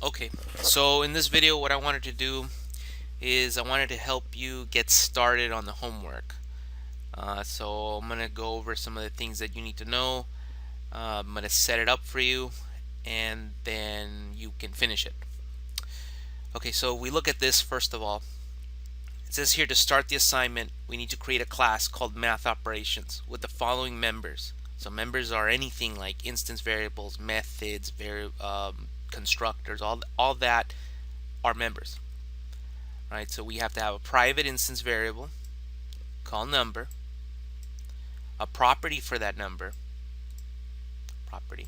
Okay, so in this video what I wanted to do is I wanted to help you get started on the homework. So I'm going to go over some of the things that you need to know. I'm going to set it up for you and then you can finish it. Okay, so we look at this first of all. It says here to start the assignment we need to create a class called math operations with the following members. So members are anything like instance variables, methods, constructors, all that are members. Right, so we have to have a private instance variable called number, a property for that number, property,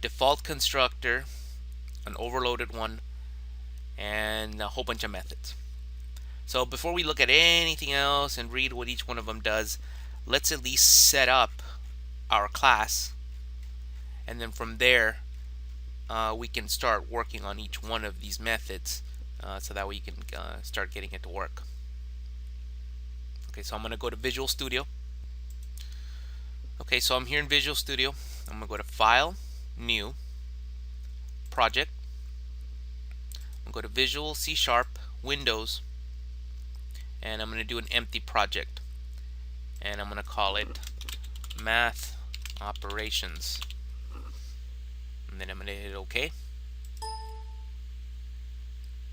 default constructor, an overloaded one, and a whole bunch of methods. So before we look at anything else and read what each one of them does, let's at least set up our class, and then from there we can start working on each one of these methods so that we can start getting it to work. Okay, so I'm going to go to Visual Studio. Okay, so I'm here in Visual Studio. I'm going to go to File, New, Project. I'm going to go to Visual, C#, Windows, and I'm going to do an empty project. And I'm going to call it Math Operations. And then I'm going to hit OK.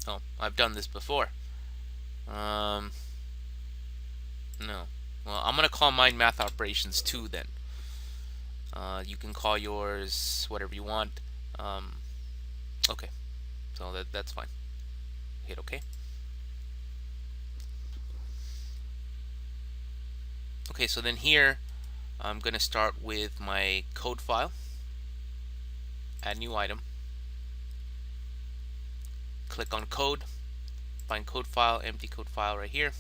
Oh, I've done this before. No. Well, I'm going to call mine Math Operations 2 then. You can call yours whatever you want. Okay, so that's fine. Hit OK. Okay, so then here I'm going to start with my code file. Add new item. Click on code. Find code file, empty code file right here.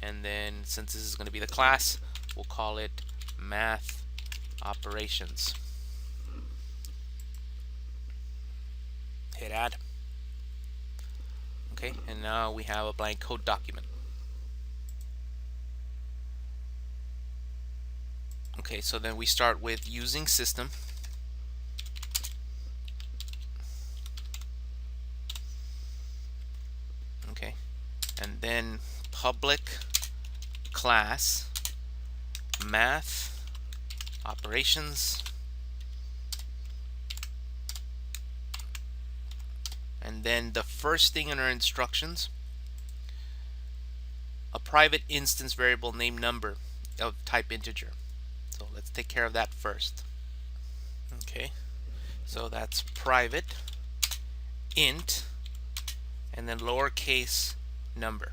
And then since this is going to be the class, we'll call it math operations. Hit add. Okay, and now we have a blank code document. Okay, so then we start with using system. Okay, and then public class math operations, and then the first thing in our instructions, a private instance variable named number of type integer. So let's take care of that first. Okay, so that's private int and then lowercase number.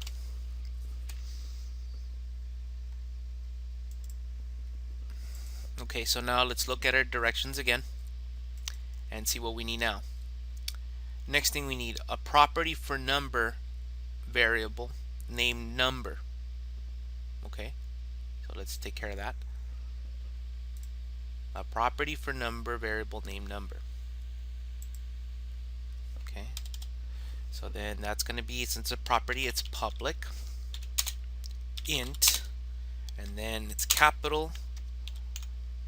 Okay, so now let's look at our directions again and see what we need now. Next thing we need a property for number variable named number. Okay, so let's take care of that. A property for number variable named number. Okay, so then that's going to be, since a property, it's public int, and then it's capital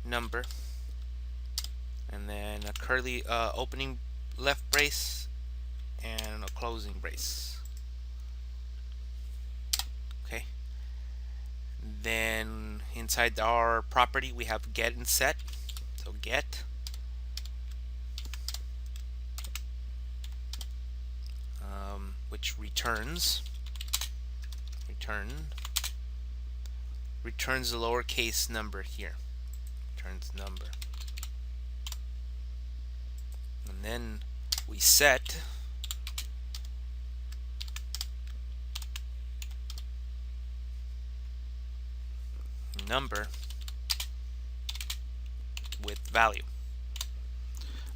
number, and then a curly opening left brace and a closing brace. Okay, then inside our property we have get and set. So get which returns the lowercase number here. Returns number. And then we set number with value.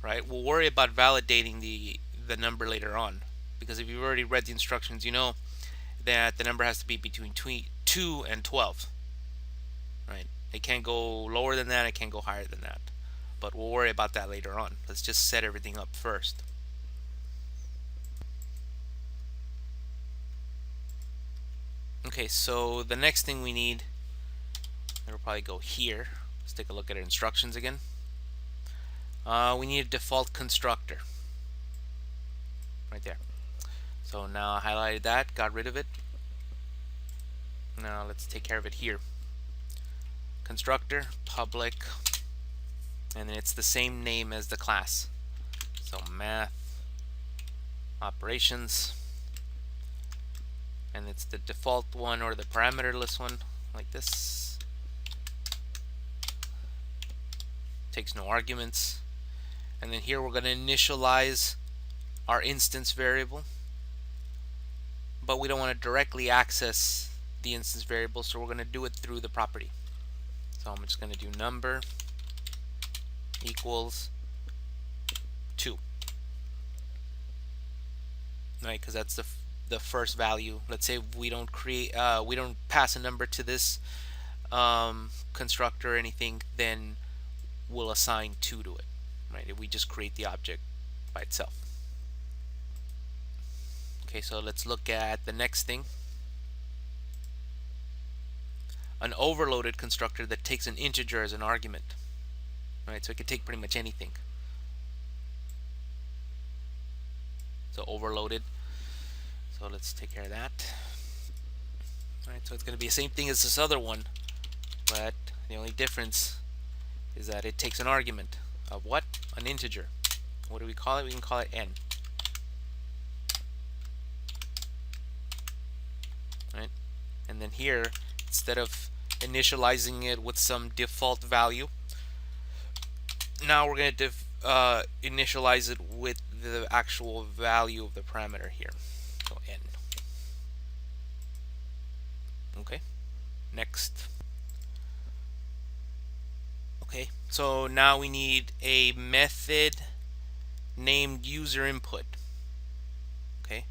Right? We'll worry about validating the number later on, because if you've already read the instructions, you know that the number has to be between 2 and 12. Right? It can't go lower than that, it can't go higher than that. But we'll worry about that later on. Let's just set everything up first. Okay, so the next thing we need, it'll probably go here. Let's take a look at our instructions again. We need a default constructor. right there. So now I highlighted that, got rid of it. Now let's take care of it here. Constructor, public, and then it's the same name as the class. So math operations, and it's the default one or the parameterless one, like this. Takes no arguments. And then here we're going to initialize our instance variable, but we don't want to directly access the instance variable, so we're going to do it through the property. So I'm just going to do number equals 2, right? Because that's the first value. Let's say we don't pass a number to this constructor or anything, then we'll assign 2 to it, right? If we just create the object by itself. Okay, so let's look at the next thing. An overloaded constructor that takes an integer as an argument, right? So it can take pretty much anything. So overloaded. So let's take care of that. All right, so it's going to be the same thing as this other one, but the only difference is that it takes an argument of what? An integer. What do we call it? We can call it n. Right? And then here, instead of initializing it with some default value, now we're going to initialize it with the actual value of the parameter here. So n. Okay. Next. Okay, so now we need a method named user input. Okay.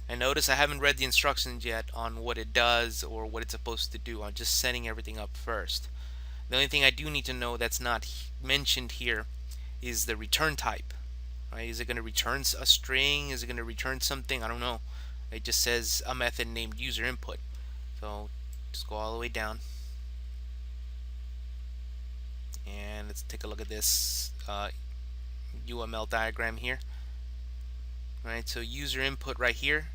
And notice I haven't read the instructions yet on what it does or what it's supposed to do. I'm just setting everything up first. The only thing I do need to know that's not mentioned here is the return type. Right? Is it going to return a string? Is it going to return something? I don't know. It just says a method named user input. So just go all the way down. And let's take a look at this UML diagram here. Right, so user input right here.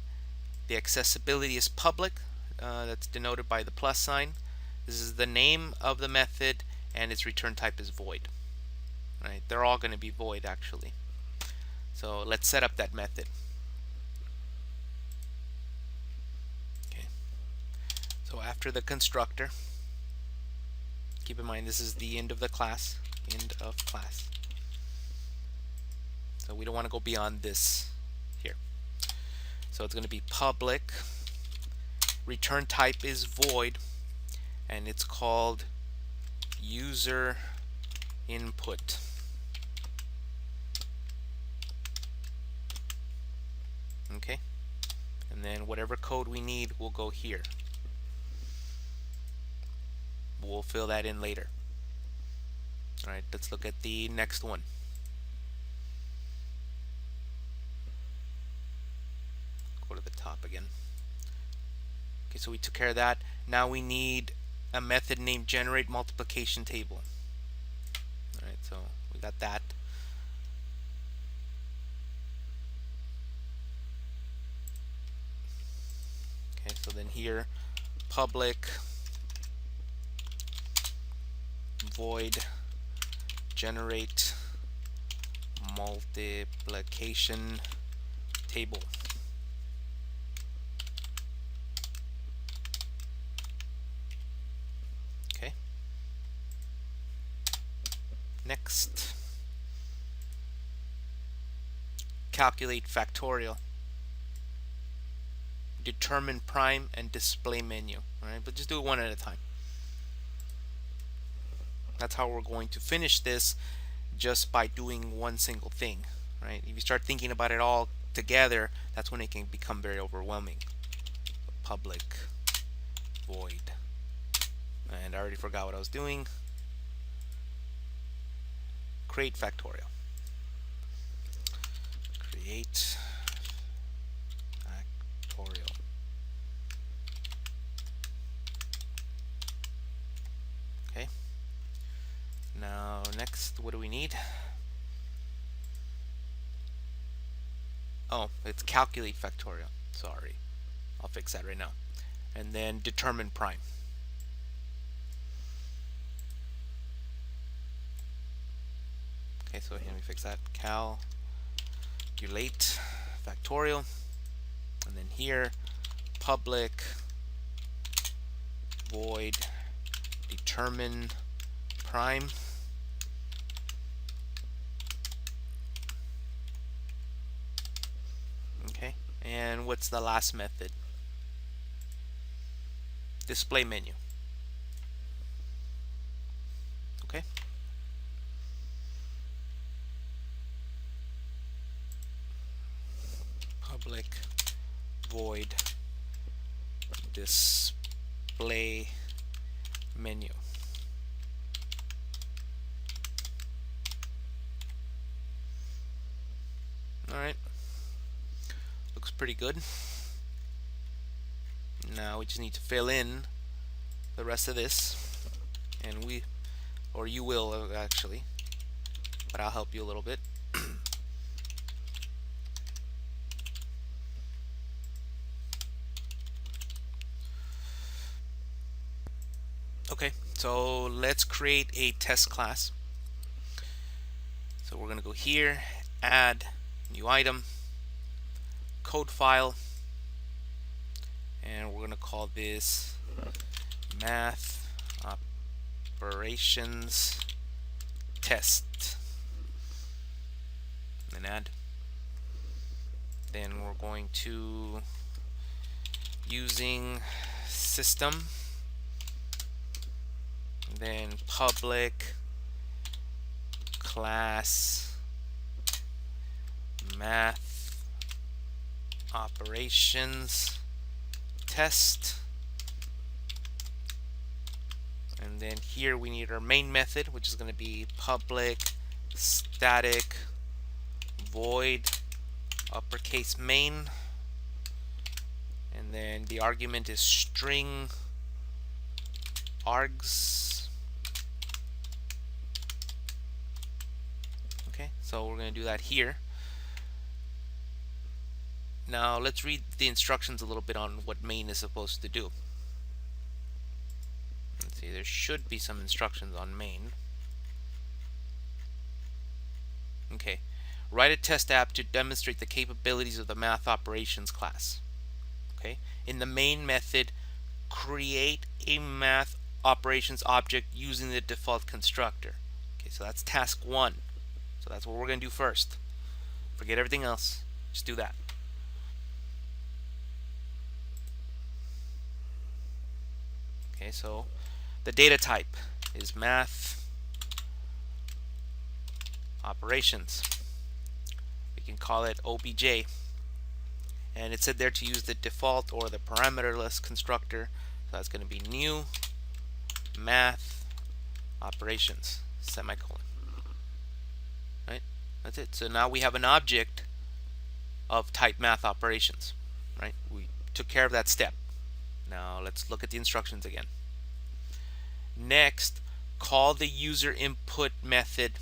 The accessibility is public. That's denoted by the plus sign. This is the name of the method, and its return type is void. Right, they're all going to be void actually. So let's set up that method. Okay. So after the constructor, keep in mind this is the end of the class. End of class. So we don't want to go beyond this here. So it's going to be public. Return type is void, and it's called user input. Okay, and then whatever code we need will go here. We'll fill that in later. Alright, let's look at the next one. Go to the top again. Okay, so we took care of that. Now we need a method named generate multiplication table. Alright, so we got that. Okay, so then here, public void generate multiplication table. Okay. Next, calculate factorial. Determine prime and display menu. Alright, but just do it one at a time. That's how we're going to finish this, just by doing one single thing. Right? If you start thinking about it all together, that's when it can become very overwhelming. Public void, and I already forgot what I was doing. Create factorial. Create factorial. Okay. Now next, what do we need? Oh, it's calculate factorial. Sorry. I'll fix that right now. And then determine prime. Okay, so here we fix that. Calculate factorial. And then here, public void determine prime. Okay, and what's the last method? Display menu. Okay. Public void display menu. Alright, looks pretty good. Now we just need to fill in the rest of this, and you will actually, but I'll help you a little bit. Okay, so let's create a test class. So we're going to go here, add new item, code file, and we're going to call this math operations test, and add. Then we're going to using system, then public class math operations test, and then here we need our main method, which is going to be public static void uppercase main, and then the argument is string args. Okay, so we're going to do that here. Now let's read the instructions a little bit on what main is supposed to do. Let's see, there should be some instructions on main. Okay, write a test app to demonstrate the capabilities of the math operations class. Okay, in the main method, create a math operations object using the default constructor. Okay, so that's task 1. So that's what we're going to do first. Forget everything else. Just do that. Okay, so the data type is math operations. We can call it OBJ. And it said there to use the default or the parameterless constructor. So that's going to be new math operations semicolon. Right? That's it. So now we have an object of type math operations. Right? We took care of that step. Now let's look at the instructions again. Next, call the user input method,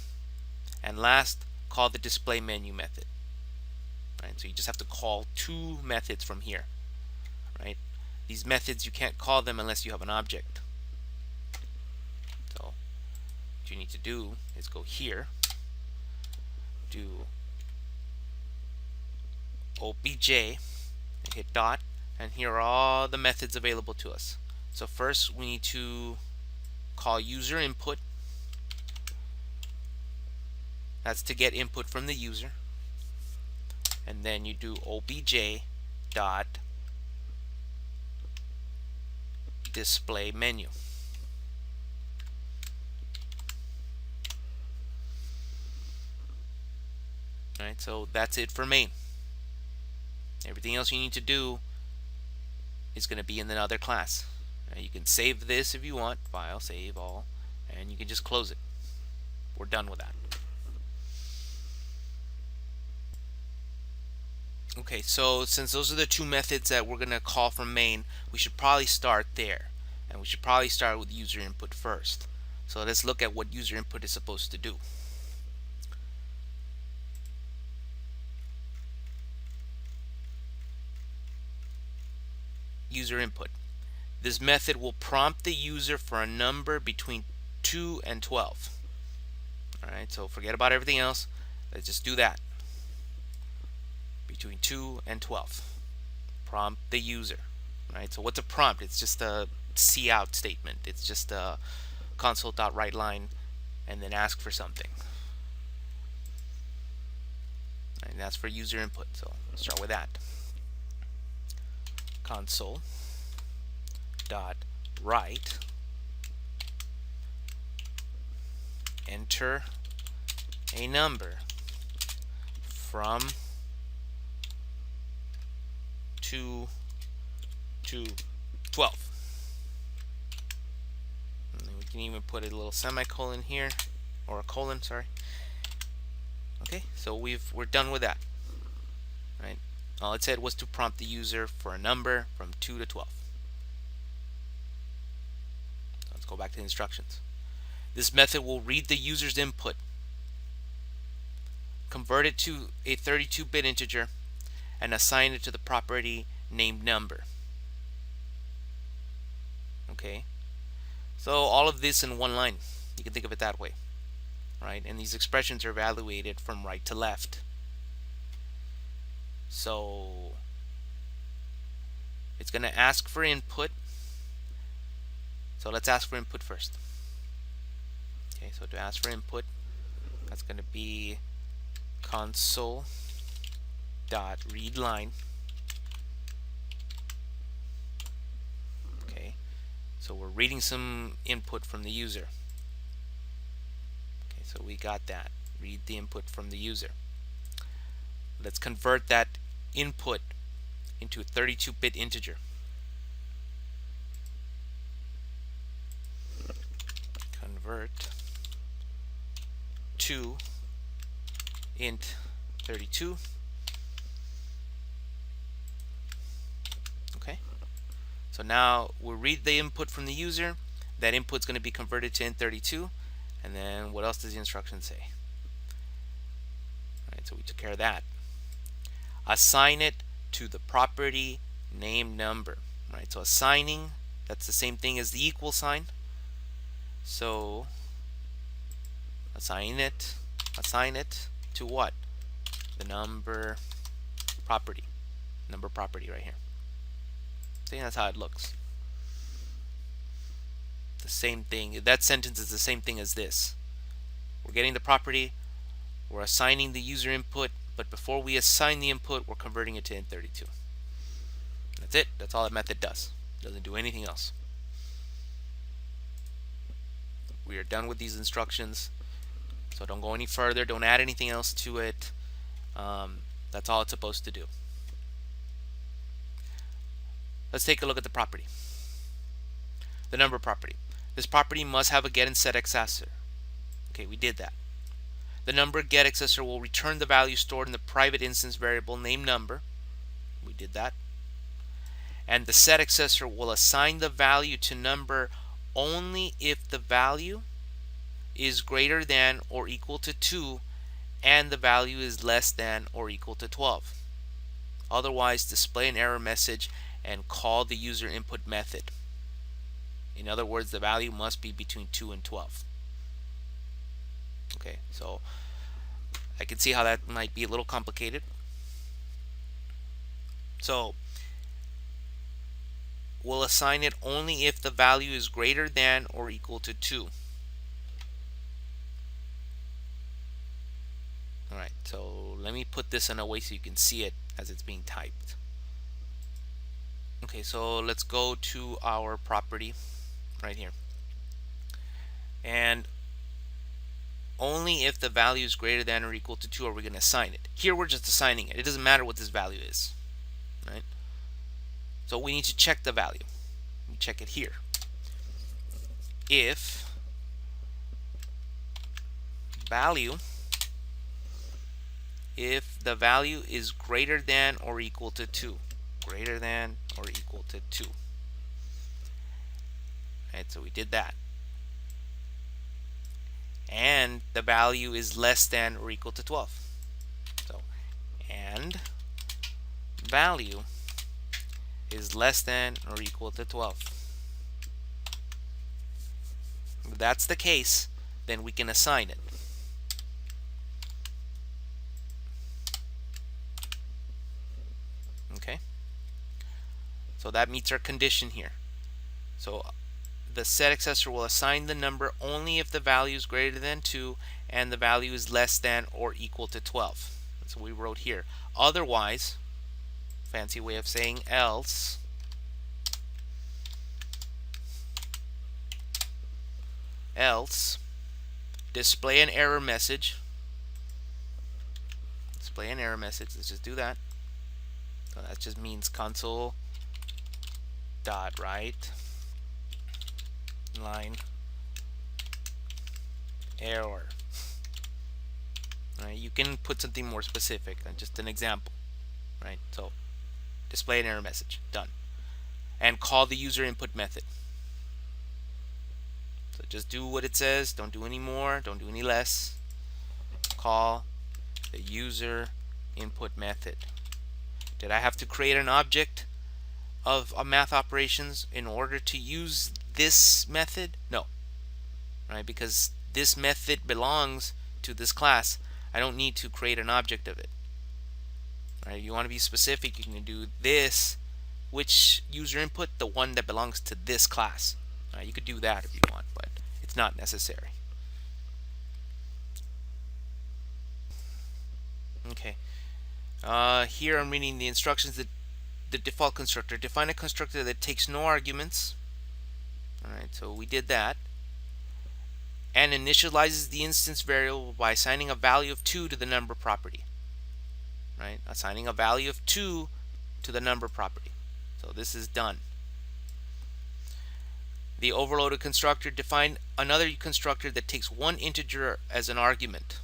and last, call the display menu method. Right? So you just have to call 2 methods from here. Right? These methods, you can't call them unless you have an object. So what you need to do is go here, do obj, and hit dot, and here are all the methods available to us. So first we need to call user input. That's to get input from the user. And then you do obj dot display menu. Alright, so that's it for main. Everything else you need to do is going to be in another class. Now you can save this if you want, file, save all, and you can just close it. We're done with that. Okay, so since those are the 2 methods that we're going to call from main, we should probably start there. And we should probably start with user input first. So let's look at what user input is supposed to do. user input. This method will prompt the user for a number between 2 and 12. Alright, so forget about everything else. Let's just do that. Between 2 and 12. Prompt the user. Right? So what's a prompt? It's just a cout statement. It's just a console.writeLine and then ask for something. And that's for user input. So let's start with that. Console.write, enter a number from 2 to 12. And we can even put a little semicolon here, or a colon, sorry. Okay, so we're done with that. Right? All it said was to prompt the user for a number from 2 to 12. Let's go back to the instructions. This method will read the user's input, convert it to a 32-bit integer, and assign it to the property named number. Okay, so all of this in one line. You can think of it that way, right? And these expressions are evaluated from right to left. So it's going to ask for input. So let's ask for input first. Okay, so to ask for input, that's going to be console.readLine. Okay, so we're reading some input from the user. Okay, so we got that. Read the input from the user. Let's convert that input into a 32-bit integer. Convert to int 32. Okay, so now we'll read the input from the user. That input's going to be converted to int 32, and then what else does the instruction say? All right, so we took care of that. Assign it to the property named number. Right, so assigning, that's the same thing as the equal sign. So assign it to what? The number property right here. See, that's how it looks. The same thing. That sentence is the same thing as this. We're getting the property, we're assigning the user input, but before we assign the input, we're converting it to int32. That's it. That's all that method does. It doesn't do anything else. We are done with these instructions, so don't go any further. Don't add anything else to it. That's all it's supposed to do. Let's take a look at the property. The number property. This property must have a get and set accessor. Okay, we did that. The number get accessor will return the value stored in the private instance variable named number. We did that. And the set accessor will assign the value to number only if the value is greater than or equal to 2 and the value is less than or equal to 12. Otherwise, display an error message and call the user input method. In other words, the value must be between 2 and 12. Okay, so I can see how that might be a little complicated. So we'll assign it only if the value is greater than or equal to 2. Alright, so let me put this in a way so you can see it as it's being typed. Okay, so let's go to our property right here. And only if the value is greater than or equal to 2 are we going to assign it. Here we're just assigning it. It doesn't matter what this value is. Right? So we need to check the value. We check it here. If the value is greater than or equal to 2. Greater than or equal to 2. Right, so we did that. And the value is less than or equal to 12. So, and value is less than or equal to 12. If that's the case, then we can assign it. Okay, so that meets our condition here. So the set accessor will assign the number only if the value is greater than 2 and the value is less than or equal to 12. That's what we wrote here. Otherwise, fancy way of saying else, display an error message. Display an error message. Let's just do that. So that just means console dot write line error. Right, you can put something more specific, just an example. Right, so display an error message. Done. And call the user input method. So just do what it says. Don't do any more. Don't do any less. Call the user input method. Did I have to create an object of math operations in order to use this method? No. Right, because this method belongs to this class. I don't need to create an object of it. Right, you want to be specific, you can do this. Which user input? The one that belongs to this class. You could do that if you want, but it's not necessary. Okay. Here I'm reading the instructions. The default constructor. Define a constructor that takes no arguments. Alright, so we did that. And initializes the instance variable by assigning a value of 2 to the number property. Right? Assigning a value of 2 to the number property. So this is done. The overloaded constructor. Define another constructor that takes one integer as an argument.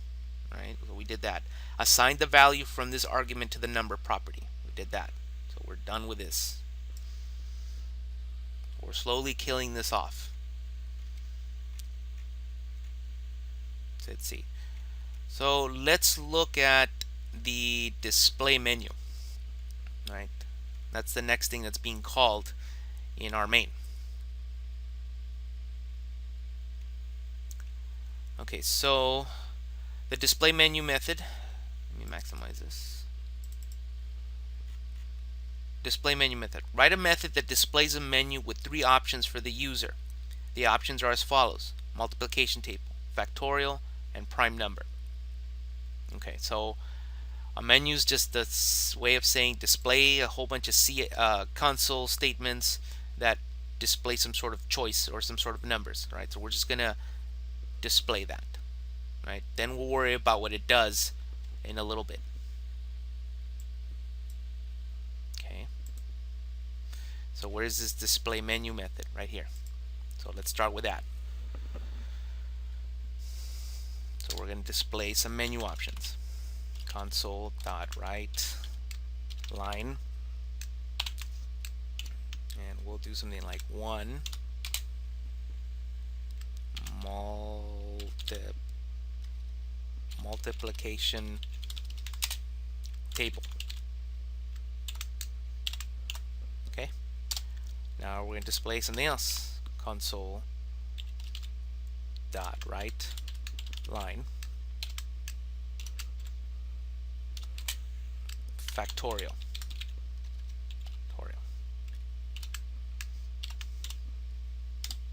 Right? So we did that. Assign the value from this argument to the number property. We did that. So we're done with this. We're slowly killing this off. Let's see. So let's look at the display menu. Right? That's the next thing that's being called in our main. Okay, so the display menu method. Let me maximize this. Display menu method. Write a method that displays a menu with 3 options for the user. The options are as follows: multiplication table, factorial, and prime number. Okay, so a menu is just the way of saying display a whole bunch of console statements that display some sort of choice or some sort of numbers. Right, so we're just gonna display that. Right, then we'll worry about what it does in a little bit. Okay, so where's this display menu method? Right here. So let's start with that. So we're going to display some menu options. Console.write line, and we'll do something like 1 multiplication table. Okay, now we're going to display something else. Console.write line factorial.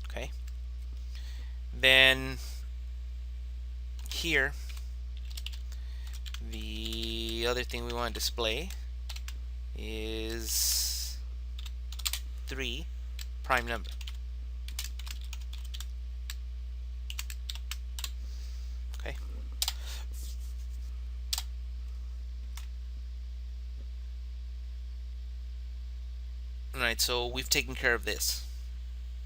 Okay, then here the other thing we want to display is 3 prime number. Okay, alright, so we've taken care of this.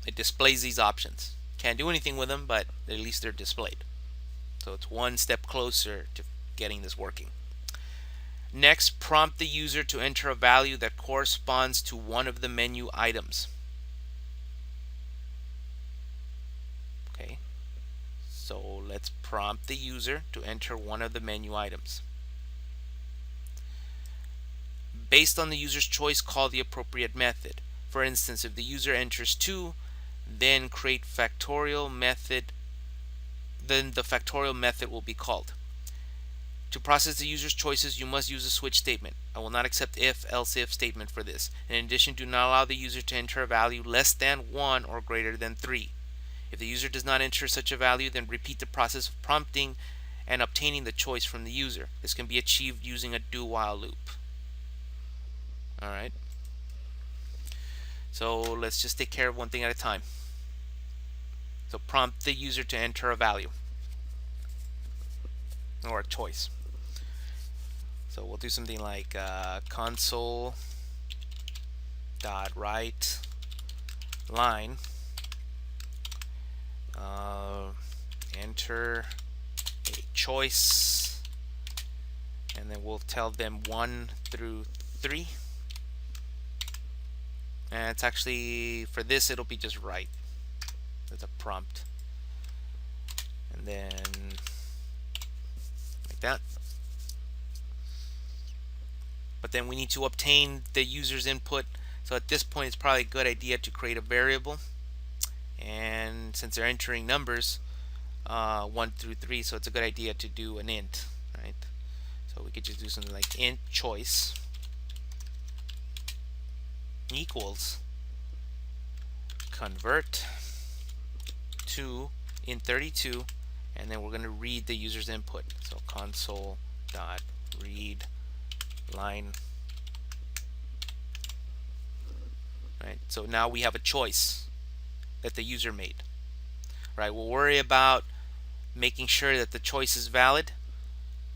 It displays these options. Can't do anything with them, but at least they're displayed. So it's one step closer to getting this working. Next, prompt the user to enter a value that corresponds to one of the menu items. Okay, so let's prompt the user to enter one of the menu items. Based on the user's choice, call the appropriate method. For instance, if the user enters 2, then create factorial method, then the factorial method will be called. To process the user's choices, you must use a switch statement. I will not accept if, else if statement for this. In addition, do not allow the user to enter a value less than 1 or greater than 3. If the user does not enter such a value, then repeat the process of prompting and obtaining the choice from the user. This can be achieved using a do-while loop. Alright. So let's just take care of one thing at a time. So prompt the user to enter a value or a choice. So we'll do something like console dot write line enter a choice, and then we'll tell them 1 through 3. And it's actually, for this, it'll be just write. It's a prompt. And then like that. But then we need to obtain the user's input. So at this point, it's probably a good idea to create a variable. And since they're entering numbers, 1 through 3, so it's a good idea to do an int, right? So we could just do something like int choice equals convert to int32, and then we're going to read the user's input. So console dot read line. Right, so now we have a choice that the user made. Right, we'll worry about making sure that the choice is valid.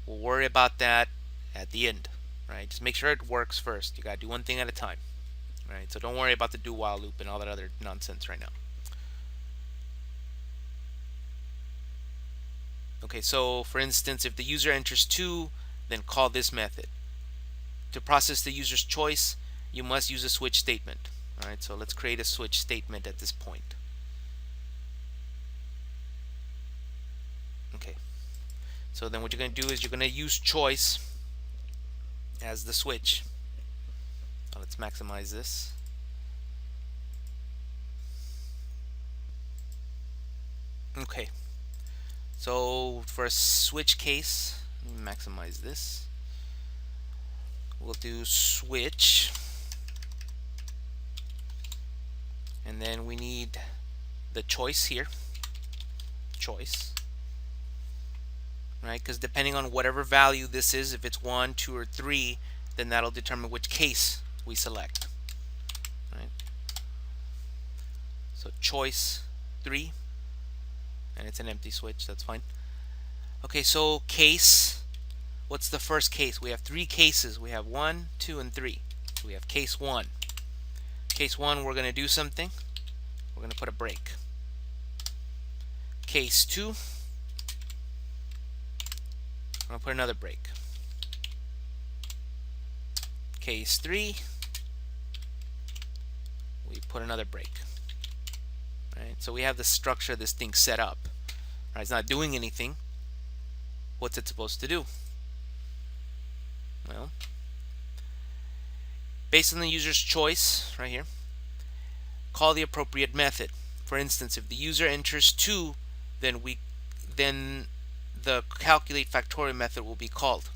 We'll worry about that at the end. Right, just make sure it works first. You gotta do one thing at a time. Right, so don't worry about the do-while loop and all that other nonsense right now. Okay, so for instance, if the user enters 2, then call this method. To process the user's choice, you must use a switch statement. Alright, so let's create a switch statement at this point. Okay, so then what you're going to do is you're going to use choice as the switch. Now let's maximize this. Okay, so for a switch case, let me maximize this. We'll do switch, and then we need the choice here, choice, right? Because depending on whatever value this is, if it's 1, 2, or 3, then that'll determine which case we select, right? So choice 3, and it's an empty switch, that's fine. Okay, so case, what's the first case? We have 3 cases. We have 1, 2, and 3. So we have case 1. Case 1, we're going to do something. We're going to put a break. Case 2, I'm going to put another break. Case 3, we put another break. Right? So we have the structure of this thing set up. Right? It's not doing anything. What's it supposed to do? Well, based on the user's choice right here, call the appropriate method. For instance, if the user enters 2, then the calculate factorial method will be called.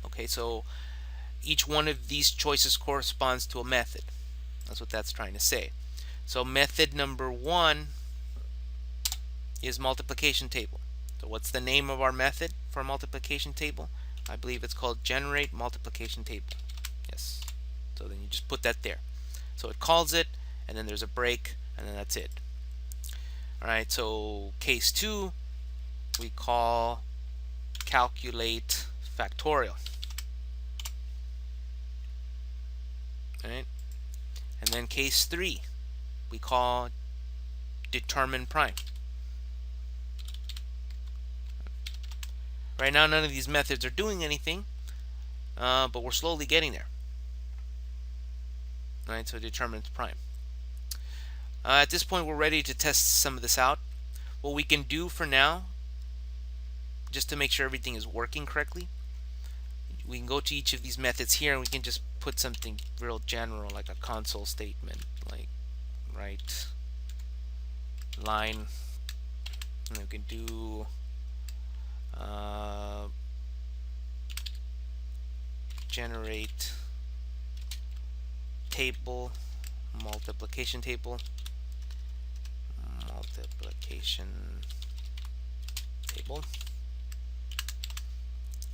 Okay, so each one of these choices corresponds to a method. That's what that's trying to say. So method number 1 is multiplication table. So what's the name of our method for a multiplication table? I believe it's called generate multiplication table. Yes. So then you just put that there. So it calls it, and then there's a break, and then that's it. Alright, so case 2, we call calculate factorial. Alright. And then case 3, we call determine prime. Right now, none of these methods are doing anything, but we're slowly getting there. Right, so determines prime. At this point, we're ready to test some of this out. What we can do for now, just to make sure everything is working correctly, we can go to each of these methods here, and we can just put something real general, like a console statement, like write line, and we can do generate table, multiplication table,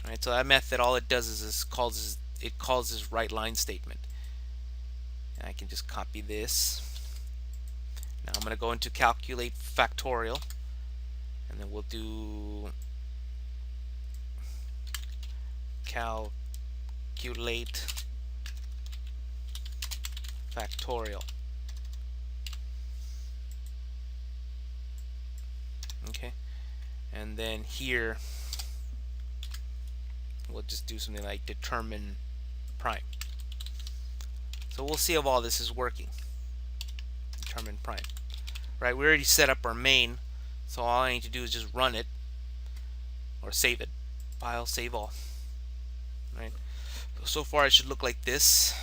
Alright, so that method, all it does is calls this write line statement. And I can just copy this. Now I'm going to go into calculate factorial, and then we'll do calculate factorial. Okay, and then here we'll just do something like determine prime. So we'll see if all this is working. Determine prime. Right, we already set up our main, so all I need to do is just run it or save it. File, save all. Right. So far it should look like this.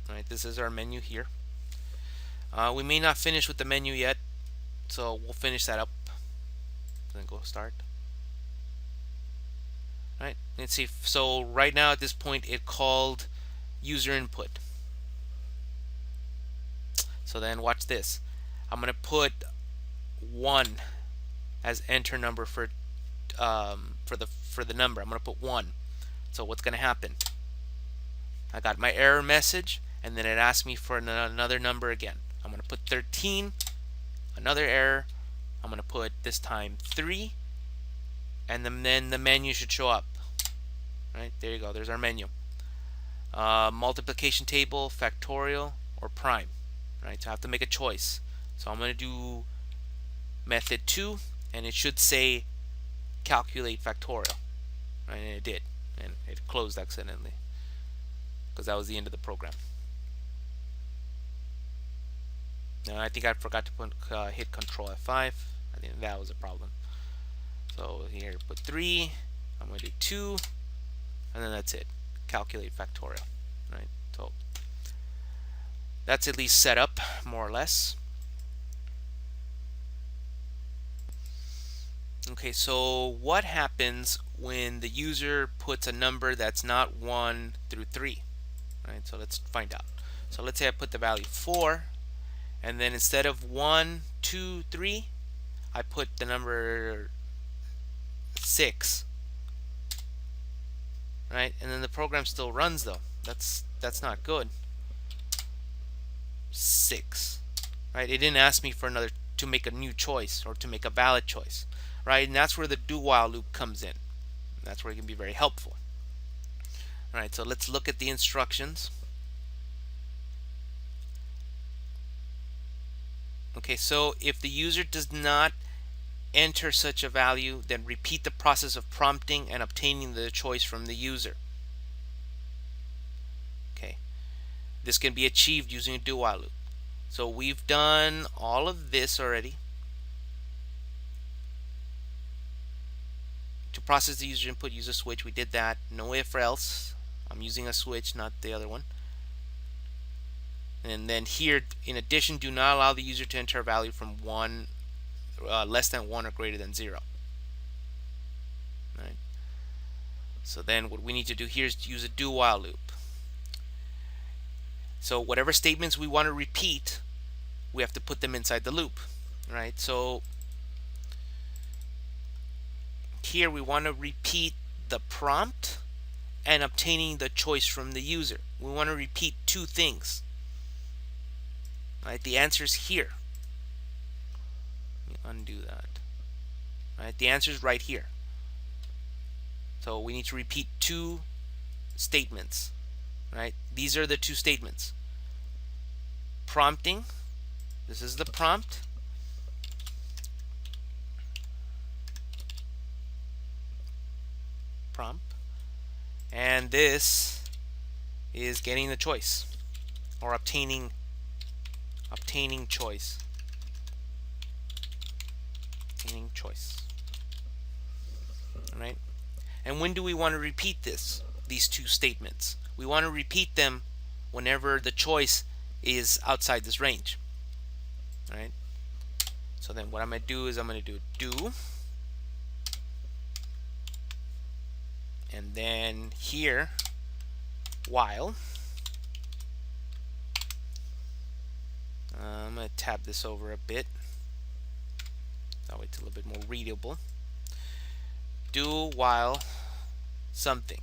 Right, this is our menu here. We may not finish with the menu yet, so we'll finish that up. Then go start. Right, let's see. So right now at this point it called user input. So then watch this. I'm gonna put 1 as enter number for the number. I'm gonna put 1. So what's gonna happen? I got my error message, and then it asked me for another number again. I'm gonna put 13, another error. I'm gonna put this time 3, and then the menu should show up. Right, there you go. There's our menu. Multiplication table, factorial, or prime. Right, so I have to make a choice. So I'm going to do method 2, and it should say calculate factorial. Right, and it did, and it closed accidentally because that was the end of the program. Now I think I forgot to put hit Control F5. I think that was a problem. So here, put 3. I'm going to do 2, and then that's it. Calculate factorial. Right, so that's at least set up more or less. Okay, so what happens when the user puts a number that's not 1 through 3? Right, so let's find out. So let's say I put the value 4, and then instead of 1, 2, 3, I put the number 6. Right, and then the program still runs though. That's not good. 6. Right, it didn't ask me for to make a new choice or to make a valid choice. Right, and that's where the do while loop comes in. That's where it can be very helpful. All right, so let's look at the instructions. Okay, so if the user does not enter such a value, then repeat the process of prompting and obtaining the choice from the user. Okay, this can be achieved using a do while loop. So we've done all of this already. To process the user input, use a switch. We did that. No if or else. I'm using a switch, not the other one. And then here, in addition, do not allow the user to enter a value from less than 1 or greater than 0. Right. So then what we need to do here is to use a do while loop. So whatever statements we want to repeat, we have to put them inside the loop. Right. So here we want to repeat the prompt and obtaining the choice from the user. We want to repeat 2 things. Right, the answer is here. Let me undo that. Right, the answer is right here. So we need to repeat 2 statements. Right, these are the 2 statements. Prompting. This is the prompt. And this is getting the choice or obtaining choice. All right. And when do we want to repeat these two statements? We want to repeat them whenever the choice is outside this range. All right. So then what I'm going to do is I'm going to do, and then here, while. I'm going to tab this over a bit. That way it's a little bit more readable. Do while something.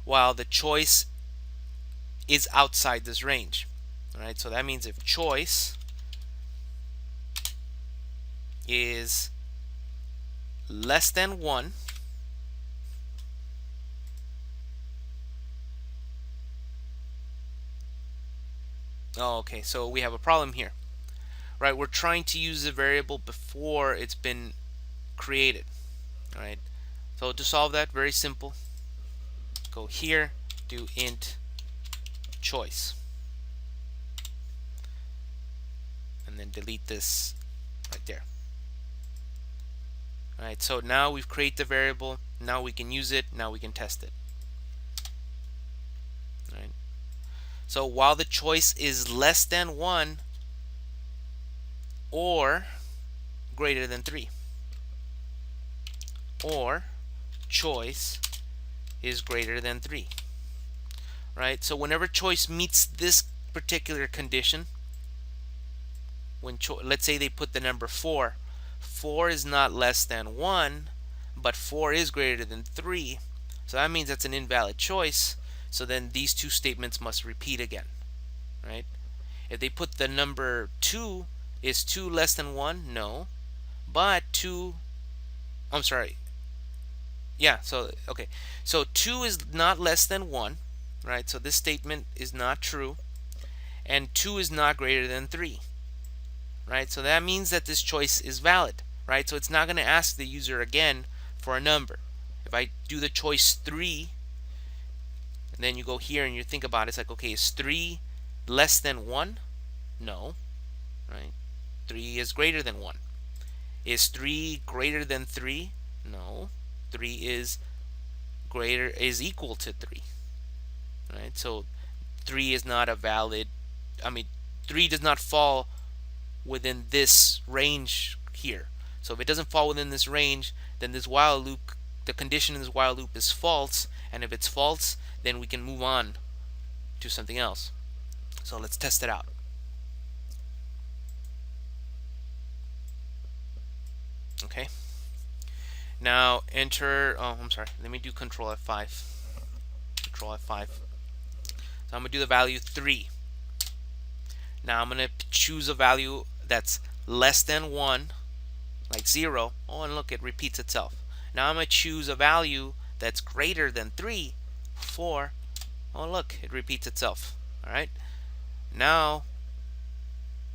While the choice is outside this range. All right, so that means if choice is less than 1, okay, so we have a problem here. Right, we're trying to use a variable before it's been created. All right, so to solve that, very simple. Go here, do int choice, and then delete this right there. All right, so now we've created the variable. Now we can use it. Now we can test it. All right. So while the choice is less than 1 or greater than 3, or choice is greater than 3. Right? So whenever choice meets this particular condition, when let's say they put the number 4, 4 is not less than 1, but 4 is greater than 3. So that means that's an invalid choice. So then these two statements must repeat again. Right? If they put the number 2, is 2 less than 1? No. But 2, I'm sorry. Yeah, so, okay. So 2 is not less than 1, right? So this statement is not true. And 2 is not greater than 3, right? So that means that this choice is valid, right? So it's not going to ask the user again for a number. If I do the choice 3, and then you go here and you think about it, it's like, okay, is 3 less than 1? No, right? 3 is greater than 1. Is 3 greater than 3? No. 3 is equal to 3. Right? So 3 is not a valid, 3 does not fall within this range here. So if it doesn't fall within this range, then this while loop, the condition in this while loop is false, and if it's false, then we can move on to something else. So let's test it out. Okay. Now enter, I'm sorry, let me do Control F5. Control F5. So I'm going to do the value 3. Now I'm going to choose a value that's less than 1, like 0. Oh, and look, it repeats itself. Now I'm going to choose a value that's greater than 3, 4. Oh, look, it repeats itself. All right. Now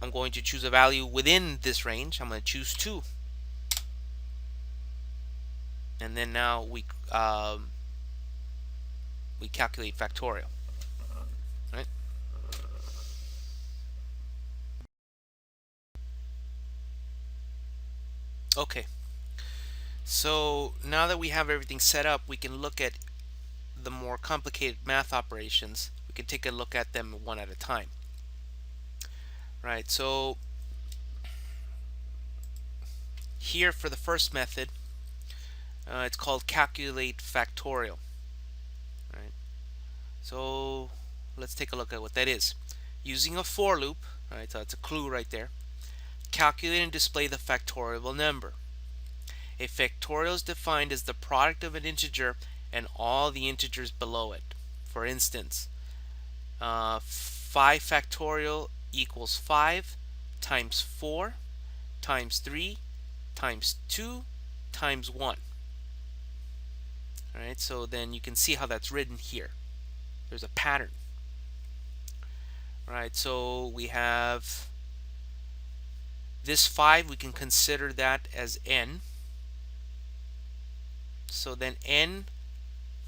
I'm going to choose a value within this range. I'm going to choose 2. And then now we calculate factorial. Right? Okay. So now that we have everything set up, we can look at the more complicated math operations. We can take a look at them one at a time. Right. So here for the first method, it's called calculate factorial. Right. So let's take a look at what that is. Using a for loop, right? So it's a clue right there. Calculate and display the factorial number. A factorial is defined as the product of an integer and all the integers below it. For instance, 5 factorial equals 5 times 4 times 3 times 2 times 1. All right, so then you can see how that's written here. There's a pattern. All right, so we have this 5, we can consider that as n. So then n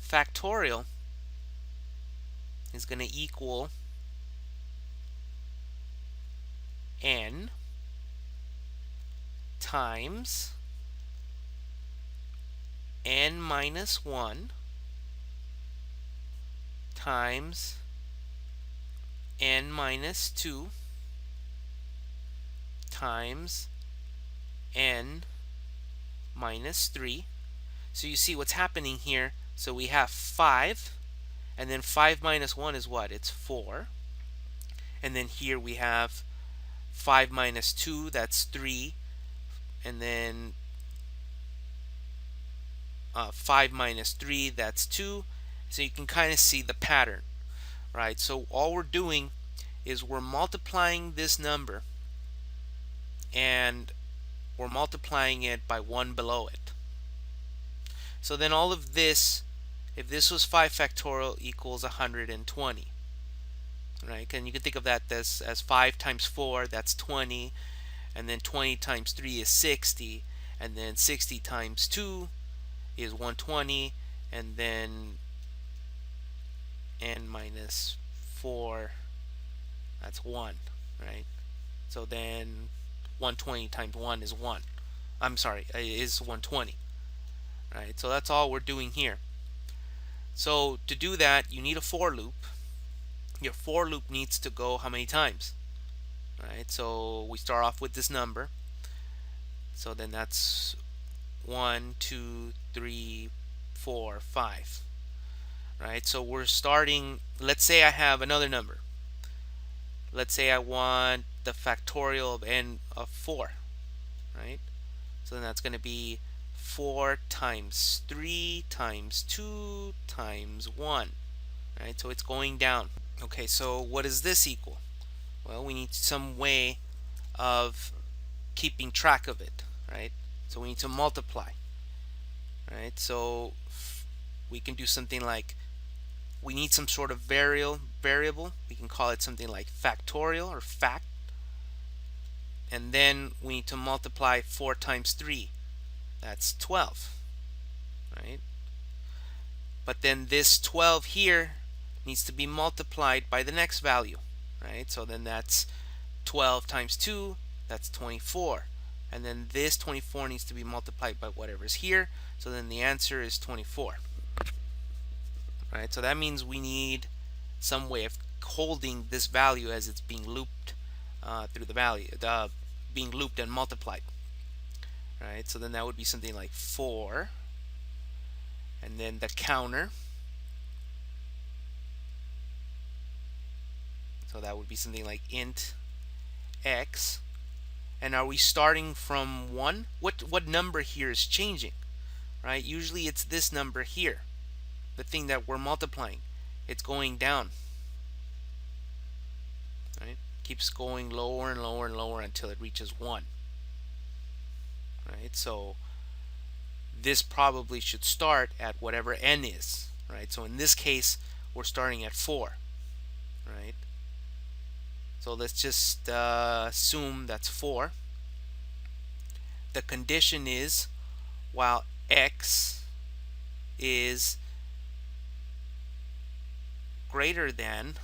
factorial is going to equal n times n minus 1 times n minus 2 times n minus 3. So you see what's happening here. So we have 5, and then 5 minus 1 is what? It's 4. And then here we have 5 minus 2, that's 3. And then 5 minus 3, that's 2. So you can kind of see the pattern, right? So all we're doing is we're multiplying this number, and we're multiplying it by 1 below it. So then all of this, if this was 5 factorial, equals 120. Right? And you can think of that as 5 times 4, that's 20. And then 20 times 3 is 60. And then 60 times 2 is 120. And then n minus 4, that's 1. Right? So then 120 times 1 is 1. I'm sorry, is 120. Right? So that's all we're doing here. So to do that, you need a for loop. Your for loop needs to go how many times? Right? So we start off with this number. So then that's 1, 2, 3, 4, 5. Right? So we're starting, let's say I have another number. Let's say I want the factorial of n of 4. Right? So then that's going to be 4 times 3 times 2 times 1. Right? So it's going down. Okay, so what does this equal? Well, we need some way of keeping track of it, right? So we need to multiply, right? So we can do something like, we need some sort of variable. We can call it something like factorial or fact. And then we need to multiply 4 times 3. That's 12, right? But then this 12 here needs to be multiplied by the next value, right? So then that's 12 times 2, that's 24. And then this 24 needs to be multiplied by whatever's here. So then the answer is 24. Right? So that means we need some way of holding this value as it's being looped through the value, being looped and multiplied. Right? So then that would be something like 4, and then the counter. So that would be something like int x. And are we starting from 1? What number here is changing? Right? Usually it's this number here, the thing that we're multiplying. It's going down. Right? Keeps going lower and lower and lower until it reaches 1. Right? So this probably should start at whatever n is. Right? So in this case, we're starting at 4. Right? So let's just assume that's 4. The condition is while x is greater than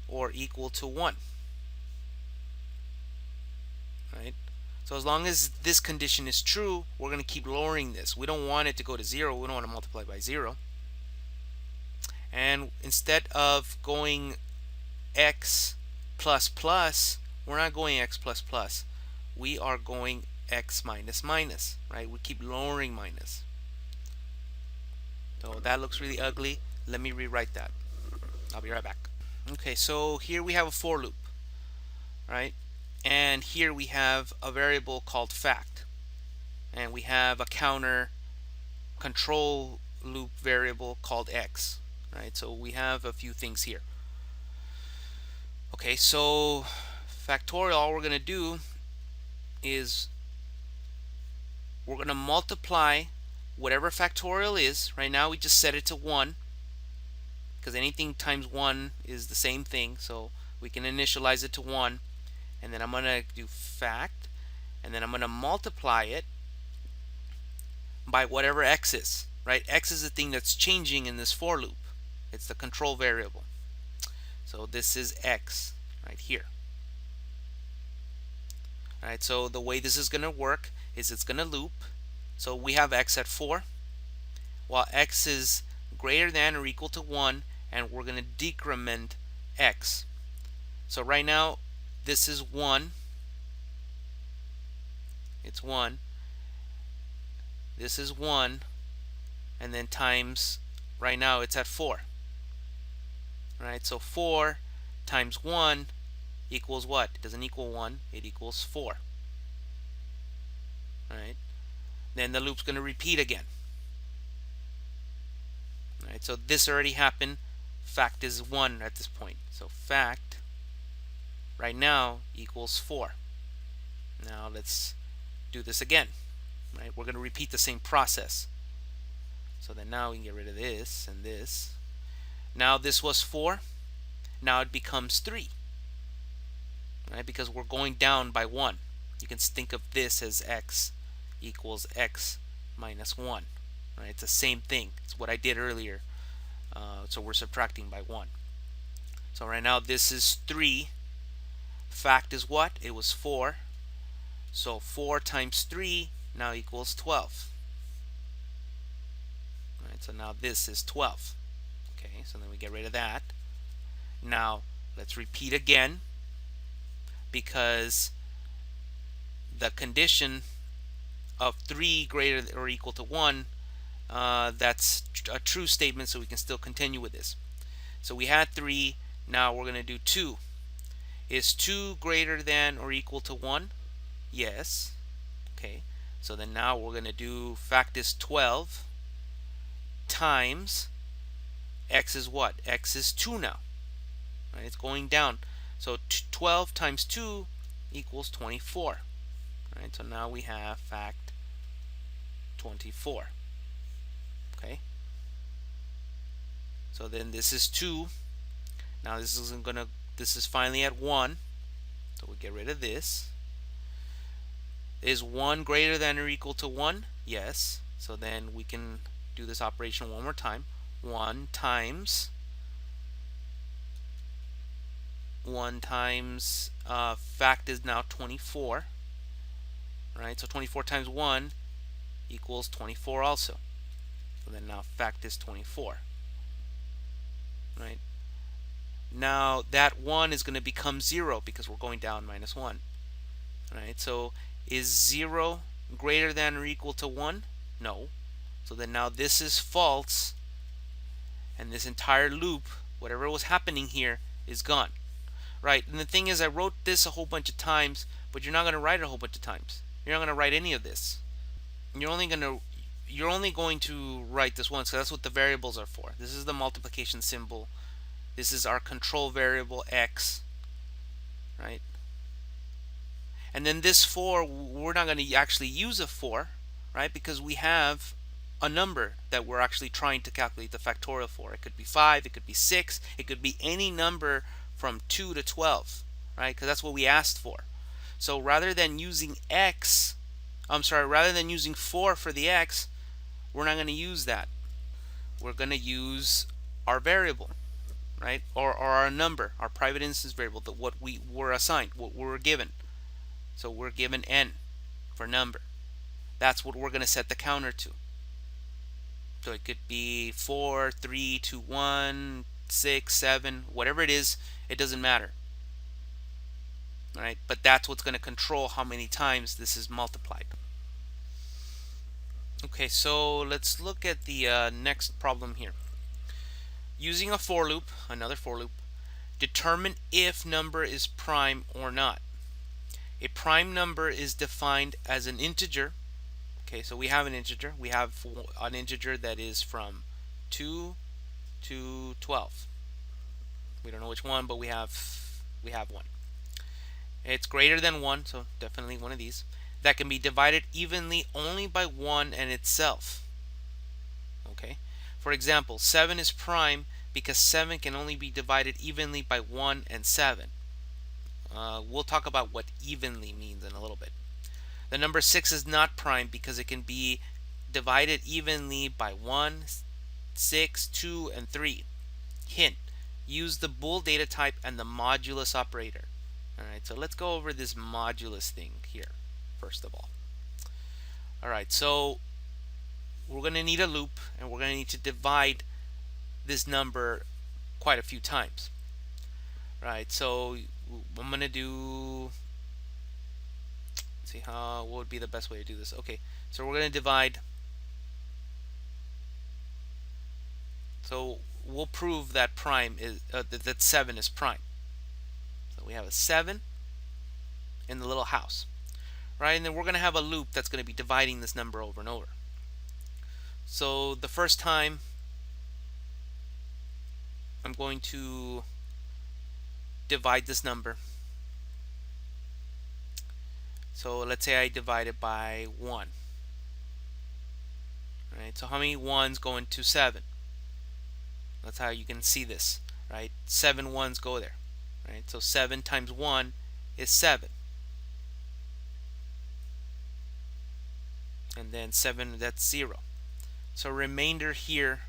or equal to 1. Right? So as long as this condition is true, we're going to keep lowering this. We don't want it to go to 0. We don't want to multiply by 0. And instead of going x plus plus, we're not going x plus plus. We are going x minus minus, right? We keep lowering minus. So that looks really ugly. Let me rewrite that. I'll be right back. Okay, so here we have a for loop, right? And here we have a variable called fact. And we have a counter control loop variable called x, right? So we have a few things here. Okay, so factorial, all we're going to do is we're going to multiply whatever factorial is. Right now we just set it to 1 because anything times 1 is the same thing, so we can initialize it to 1. And then I'm going to do fact, and then I'm going to multiply it by whatever x is, right? X is the thing that's changing in this for loop. It's the control variable. So this is x right here. All right, so the way this is going to work is it's going to loop, So we have x at 4, while x is greater than or equal to 1, and we're going to decrement x. So right now, this is 1. It's 1. This is 1. And then times, right now it's at 4. Right? So 4 times 1 equals what? It doesn't equal 1. It equals 4. Right? Then the loop's going to repeat again. Right? So this already happened. Fact is 1 at this point. So fact right now equals 4. Now let's do this again. Right? We're going to repeat the same process. So then now we can get rid of this and this. Now this was 4. Now it becomes 3. Right? Because we're going down by 1. You can think of this as x equals x minus 1. Right? It's the same thing. It's what I did earlier. So we're subtracting by 1. So right now this is 3. Fact is what? It was 4. So 4 times 3 now equals 12. Right? So now this is 12. Okay, so then we get rid of that. Now let's repeat again, because the condition of 3 greater than or equal to 1, that's a true statement, so we can still continue with this. So we had 3, now we're going to do 2. Is 2 greater than or equal to 1? Yes. Okay, so then now we're going to do fact is 12 times x is what? X is 2 now. Right? It's going down. So 12 times 2 equals 24. Right? So now we have fact 24. Okay. So then this is 2. Now this is finally at 1. So we get rid of this. Is 1 greater than or equal to 1? Yes. So then we can do this operation one more time. 1 times fact is now 24. Right? So 24 times 1 equals 24 also. So then now fact is 24. Right? Now that 1 is going to become 0 because we're going down minus 1. Right? So is 0 greater than or equal to 1? No. So then now this is false, and this entire loop, whatever was happening here, is gone. Right? And the thing is, I wrote this a whole bunch of times, but you're not going to write it a whole bunch of times. You're not going to write any of this. You're only going to write this once, because that's what the variables are for. This is the multiplication symbol. This is our control variable x. Right? And then this 4, we're not going to actually use a 4, right? Because we have a number that we're actually trying to calculate the factorial for. It could be 5, it could be 6, it could be any number from 2 to 12, right? Because that's what we asked for. So rather than using rather than using 4 for the x, we're not going to use that. We're going to use our variable, right? Or our number, our private instance variable, what we were assigned, what we were given. So we're given n for number. That's what we're going to set the counter to. So it could be 4, 3, 2, 1, 6, 7, whatever it is, it doesn't matter. All right? But that's what's going to control how many times this is multiplied. Okay, so let's look at the next problem here. Using a for loop, another for loop, determine if number is prime or not. A prime number is defined as an integer. Okay, so we have an integer. We have an integer that is from 2 to 12. We don't know which one, but we have one. It's greater than 1, so definitely one of these. That can be divided evenly only by 1 and itself. Okay. For example, 7 is prime because 7 can only be divided evenly by 1 and 7. We'll talk about what evenly means in a little bit. The number 6 is not prime because it can be divided evenly by 1, 6, 2, and 3. Hint, use the bool data type and the modulus operator. Alright, so let's go over this modulus thing here, first of all. Alright, so we're going to need a loop, and we're going to need to divide this number quite a few times, right? So I'm going to do, let's see, what would be the best way to do this? Okay, so we're going to divide. So we'll prove that prime is that 7 is prime. So we have a 7 in the little house, right? And then we're going to have a loop that's going to be dividing this number over and over. So the first time I'm going to divide this number. So let's say I divide it by 1. Right? So how many 1s go into 7? That's how you can see this, right? 7 1s go there, right? So 7 times 1 is 7. And then 7, that's 0. So remainder here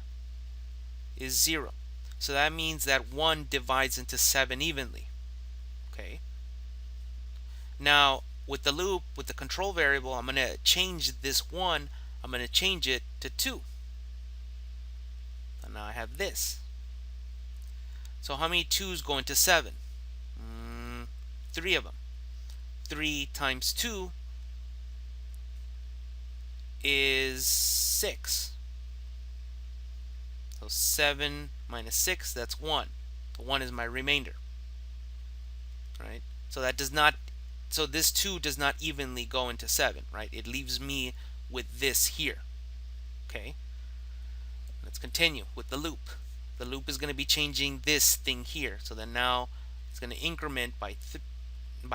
is 0. So that means that 1 divides into 7 evenly. Okay. Now, with the loop, with the control variable, I'm going to change this 1. I'm going to change it to 2. And now I have this. So how many 2's go into 7? 3 of them. 3 times 2 is 6. So 7 minus 6, that's 1. So 1 is my remainder. Right? So that does not, so this 2 does not evenly go into 7, right? It leaves me with this here. Okay? Let's continue with the loop. The loop is going to be changing this thing here. So then now it's going to increment by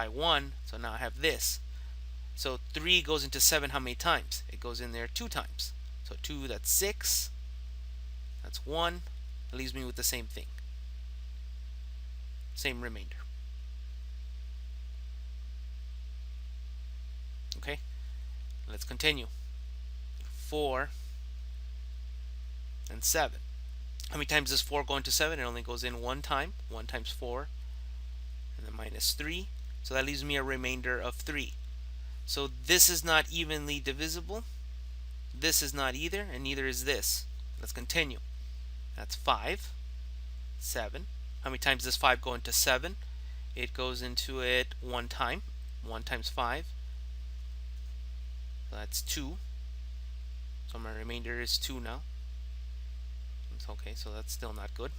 1. So now I have this. So 3 goes into 7 how many times? It goes in there 2 times. So 2, that's 6. That's 1. It leaves me with the same thing. Same remainder. Okay? Let's continue. 4 and 7. How many times does 4 go into 7? It only goes in 1 time. 1 times 4. And then minus 3. So that leaves me a remainder of 3. So this is not evenly divisible. This is not either, and neither is this. Let's continue. That's 5, 7. How many times does 5 go into 7? It goes into it 1 time. 1 times 5. So that's 2. So my remainder is 2 now. It's okay, so that's still not good.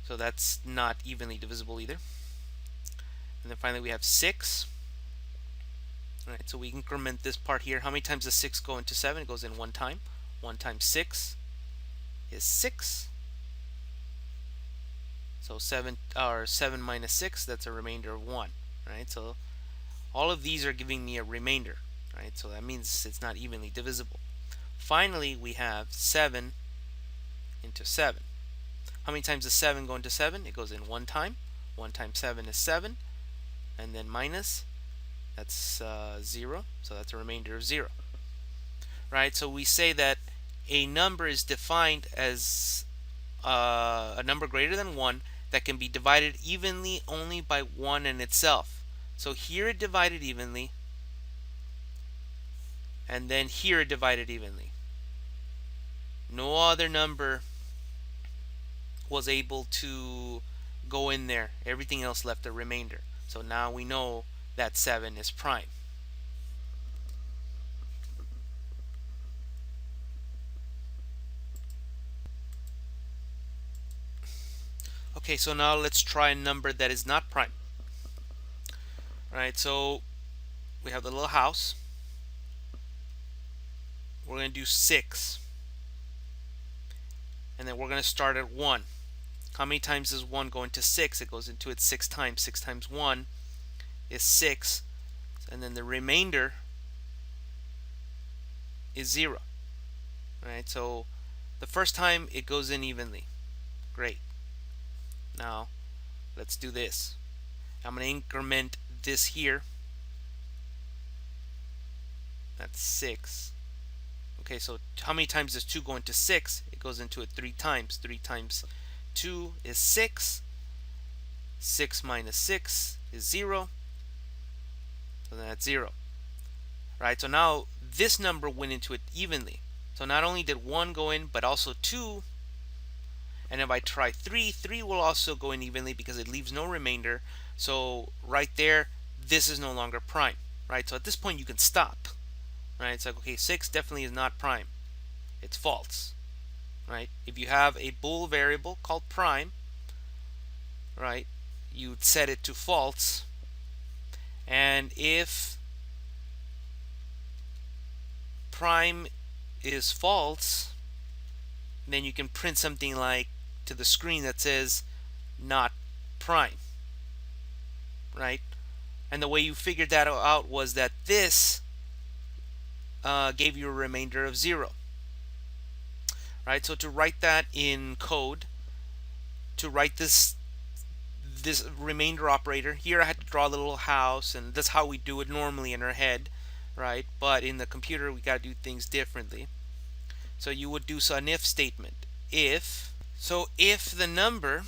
So that's not evenly divisible either. And then finally we have 6. Alright, so we increment this part here. How many times does 6 go into 7? It goes in 1 time. 1 times 6 is 6. So 7 minus 6, that's a remainder of 1. Right? So all of these are giving me a remainder. Right? So that means it's not evenly divisible. Finally, we have 7 into 7. How many times does 7 go into 7? It goes in 1 time. 1 times 7 is 7. And then minus, that's 0. So that's a remainder of 0. Right? So we say that a number is defined as a number greater than 1 that can be divided evenly only by 1 in itself. So here it divided evenly, and then here it divided evenly. No other number was able to go in there. Everything else left a remainder. So now we know that 7 is prime. Okay, so now let's try a number that is not prime. Alright, so we have the little house. We're going to do 6. And then we're going to start at 1. How many times does 1 go into 6? It goes into it 6 times. 6 times 1 is 6. And then the remainder is 0. Right? So the first time it goes in evenly. Great. Now let's do this. I'm going to increment this here. That's 6. Okay, so how many times does 2 go into 6? It goes into it 3 times. 3 times 2 is 6. 6 minus 6 is 0. So that's 0. Right, so now this number went into it evenly. So not only did 1 go in, but also 2. And if I try 3, 3 will also go in evenly because it leaves no remainder. So right there, this is no longer prime, right? So at this point, you can stop, right? It's like, okay, 6 definitely is not prime. It's false, right? If you have a bool variable called prime, right, you'd set it to false. And if prime is false, then you can print something like to the screen that says not prime, right? And the way you figured that out was that this gave you a remainder of 0, right? So to write that in code, to write this remainder operator, here I had to draw a little house, and that's how we do it normally in our head, right? But in the computer, we got to do things differently. So you would do an if statement. If the number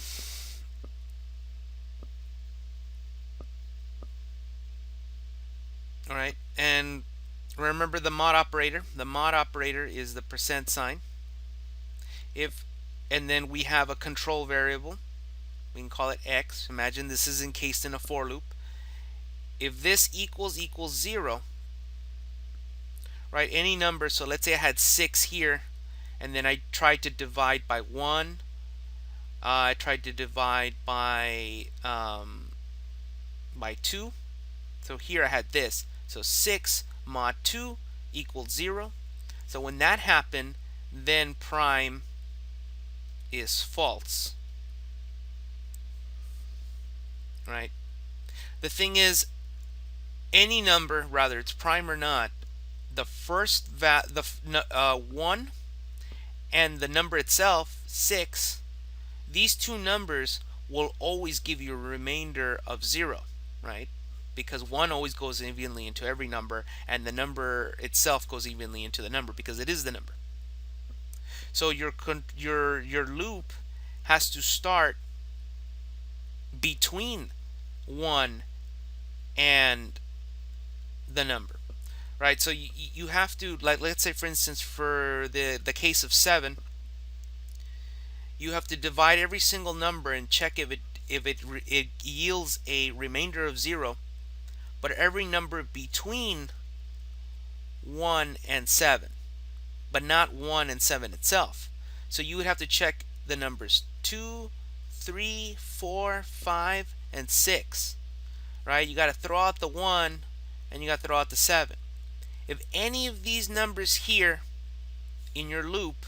all right, and remember the mod operator. The mod operator is the percent sign. And then we have a control variable. We can call it x. Imagine this is encased in a for loop. If this equals 0, right, any number, so let's say I had 6 here, and then I tried to divide by 1. I tried to divide by 2. So here I had this. So 6 mod 2 equals 0. So when that happened, then prime is false. Right? The thing is, any number, whether it's prime or not, the first 1 and the number itself, 6, these two numbers will always give you a remainder of 0, right? Because 1 always goes evenly into every number, and the number itself goes evenly into the number because it is the number. So your loop has to start between 1 and the number, right? So you have to, like, let's say for instance for the case of 7, you have to divide every single number and check if it yields a remainder of 0, but every number between 1 and 7, but not 1 and 7 itself. So you would have to check the numbers 2, 3, 4, 5, and 6, right? You got to throw out the 1 and you got to throw out the 7. If any of these numbers here in your loop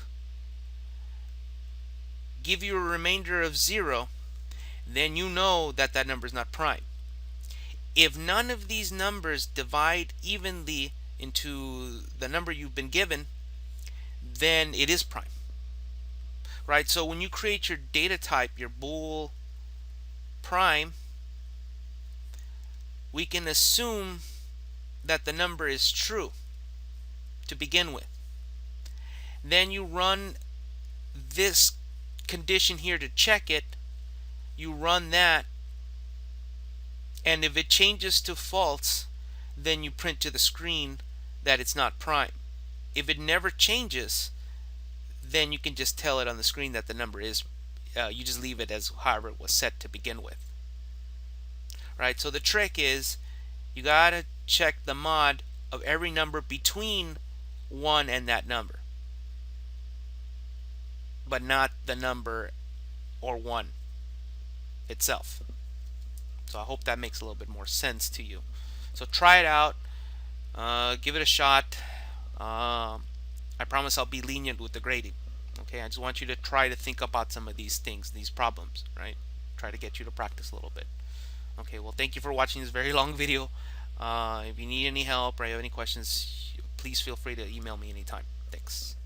give you a remainder of 0, then you know that that number is not prime. If none of these numbers divide evenly into the number you've been given, then it is prime, right? So when you create your data type, your bool prime, we can assume that the number is true to begin with. Then you run this condition here to check it. You run that, and if it changes to false, then you print to the screen that it's not prime. If it never changes, then you can just tell it on the screen that the number is, you just leave it as however it was set to begin with. Right, so the trick is you gotta check the mod of every number between 1 and that number, but not the number or 1 itself. So I hope that makes a little bit more sense to you. So try it out, give it a shot. I promise I'll be lenient with the grading. Okay, I just want you to try to think about some of these things, these problems, right? Try to get you to practice a little bit. Okay, well, thank you for watching this very long video. If you need any help or you have any questions, please feel free to email me anytime. Thanks.